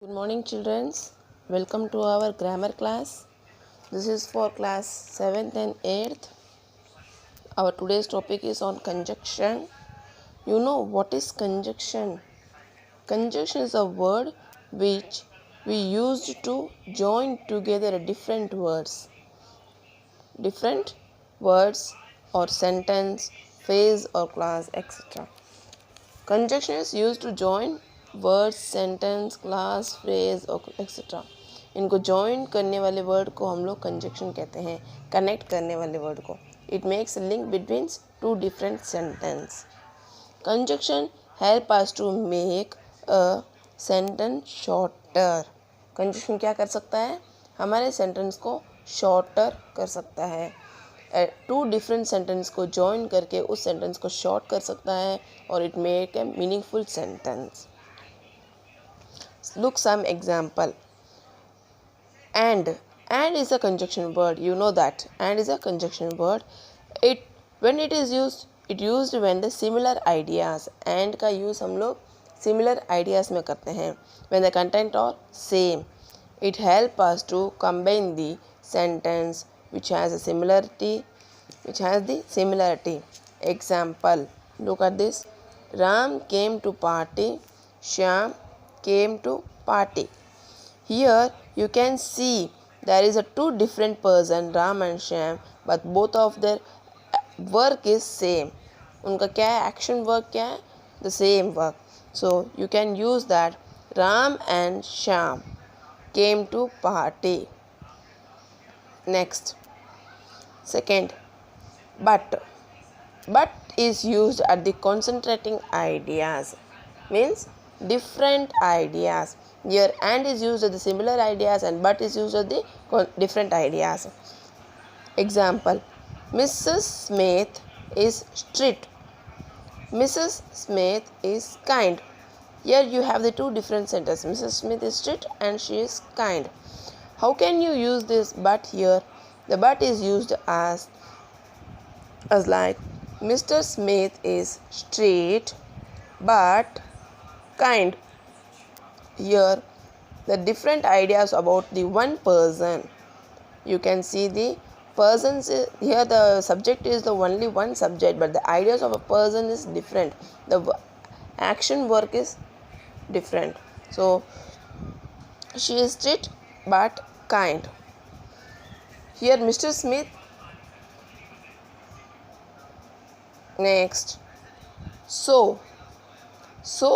Good morning, children. Welcome to our grammar class. This is for class 7th and 8th. Our today's topic is on conjunction. You know what is conjunction? Conjunction is a word which we used to join together different words or sentence, phrase or clause, etc. Conjunction is used to join word sentence class phrase और etcetera. इनको join करने वाले word को हम लोग conjunction कहते हैं. Connect करने वाले वर्ड को. It makes link between two different sentence. Conjunction help us to make a sentence shorter. Conjunction क्या कर सकता है? हमारे सेंटेंस को शॉर्टर कर सकता है. टू डिफरेंट सेंटेंस को जॉइन करके उस सेंटेंस को शॉर्ट कर सकता है और it make a meaningful sentence. Look some example. And is a conjunction word. You know that and is a conjunction word. When it is used, it used when the similar ideas. And का use हम लोग similar ideas में करते हैं. When the content are same, it help us to combine the sentence which has the similarity. Example. Look at this. Ram came to party. Shyam came to party. Here you can see there is a two different person, Ram and Shyam, but both of their work is same. उनका क्या है? Action work क्या है? The same work. So you can use that. Ram and Shyam came to party. Next. Second. But is used at the concentrating ideas. Means different ideas. Here and is used at the similar ideas and but is used at the different ideas. Example. Mrs. Smith is strict. Mrs. Smith is kind. Here you have the two different sentences. Mrs. Smith is strict and she is kind. How can you use this but here? The but is used as like Mr. Smith is strict but kind. Here the different ideas about the one person. You can see the persons here. The subject is the only one subject, but the ideas of a person is different. The action work is different. So she is strict but kind. Here Mr. Smith. Next. So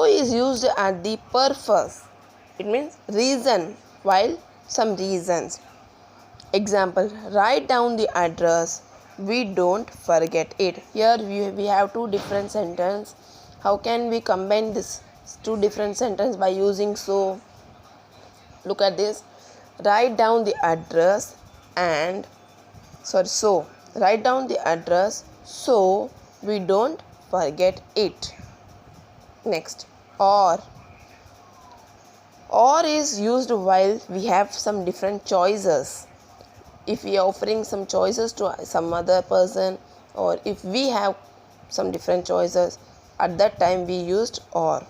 is used at the purpose. It means reason, while some reasons. Example. Write down the address. We don't forget it. Here we have two different sentences. How can we combine this two different sentences by using so? Look at this. Write down the address and so. Write down the address so we don't forget it. Next. Or is used while we have some different choices. If we are offering some choices to some other person, or if we have some different choices, at that time we used or.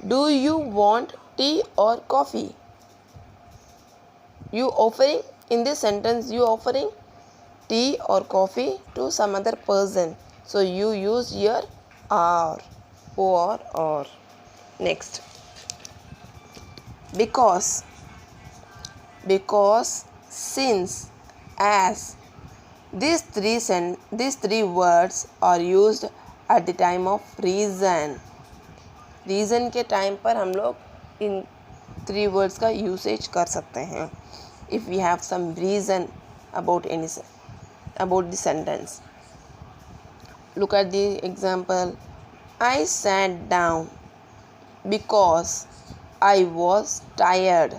Do you want tea or coffee? You offering, in this sentence you offering tea or coffee to some other person. So you use here or. Or. Next. Because, since, as. These three words are used at the time of reason. Reason के time पर हम लोग इन three words का usage कर सकते हैं. If we have some reason about the sentence. Look at the example. I sat down because I was tired.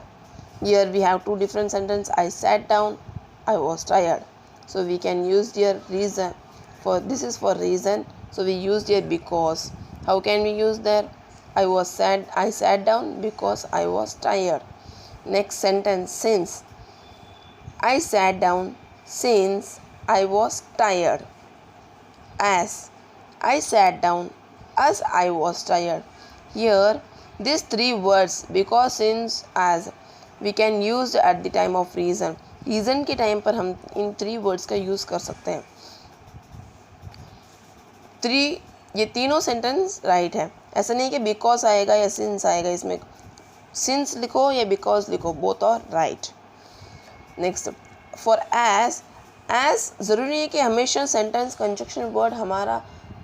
Here we have two different sentences. I sat down, I was tired. So we can use here reason. This is for reason. So we use here because. How can we use there? I sat down because I was tired. Next sentence. Since. I sat down since I was tired. As. I sat down as I was tired. Here These three words because, since, as we can use at the time of reason. Reason के time पर हम in three words का use कर सकते हैं. ये तीनों sentence right है. ऐसा नहीं कि बिकॉज आएगा या सिंस आएगा. इसमें सिंस लिखो या बिकॉज लिखो, both are right. Next, for as ज़रूरी नहीं है कि हमेशा सेंटेंस कंजक्शन वर्ड हमारा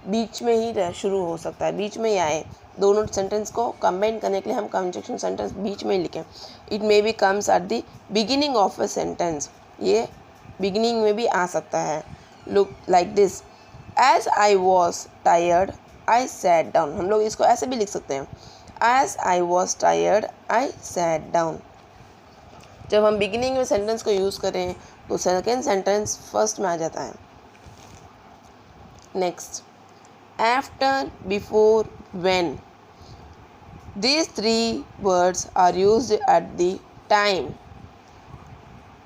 बीच में ही शुरू हो सकता है, बीच में ही आए. दोनों सेंटेंस को कंबाइन करने के लिए हम कंजक्शन सेंटेंस बीच में ही लिखें. It may be comes at the beginning of a sentence. ये बिगिनिंग में भी आ सकता है. Look like this, as I was tired I sat down. हम लोग इसको ऐसे भी लिख सकते हैं, as I was tired I sat down. जब हम बिगिनिंग में सेंटेंस को यूज़ करें तो सेकेंड सेंटेंस फर्स्ट में आ जाता है. Next, after, before, when. These three words are used at the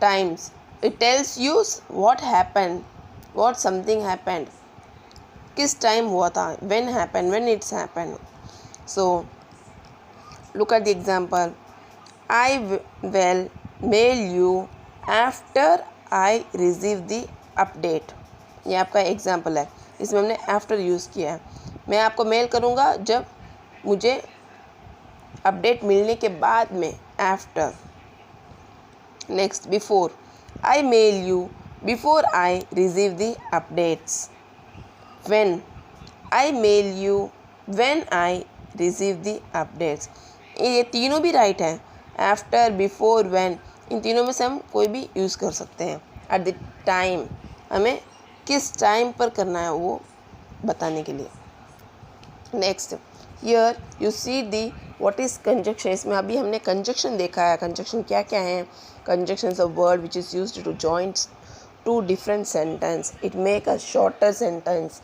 times. It tells you what happened, what something happened. किस टाइम हुआ था, when happened, when it's happened. So look at the example. I will mail you after I receive the update. ये आपका example है, इसमें हमने after use किया है. मैं आपको मेल करूँगा जब मुझे अपडेट मिलने के बाद में, after. Next, before, I mail you before I receive the updates. When, I mail you when I receive the updates. ये तीनों भी राइट हैं. आफ्टर, बिफोर, व्हेन, इन तीनों में से हम कोई भी यूज़ कर सकते हैं. एट द टाइम, हमें किस टाइम पर करना है वो बताने के लिए. Next, here you see the what is conjunction. इसमें अभी हमने कंजक्शन देखा है. कंजक्शन क्या क्या है? Conjunctions of word which is used to join two different sentence. It make a shorter sentence.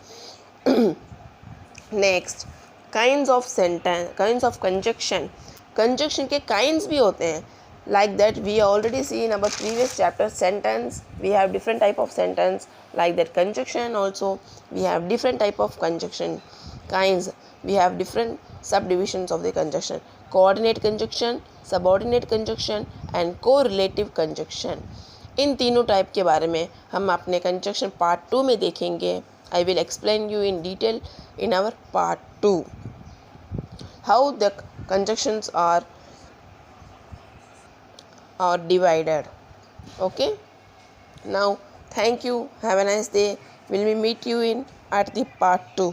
Next, kinds of sentence, kinds of conjunction. Conjunction के kinds भी होते हैं. Like that we already see in our previous chapter, sentence we have different type of sentence. Like that conjunction also we have different type of conjunction kinds. We have different subdivisions of the conjunction: coordinate conjunction, subordinate conjunction and correlative conjunction. इन तीनों type के बारे में हम अपने conjunction part 2 में देखेंगे. I will explain you in detail in our part 2 how the conjunctions are divided. Okay, now thank you, have a nice day. Will we meet you in at the part 2.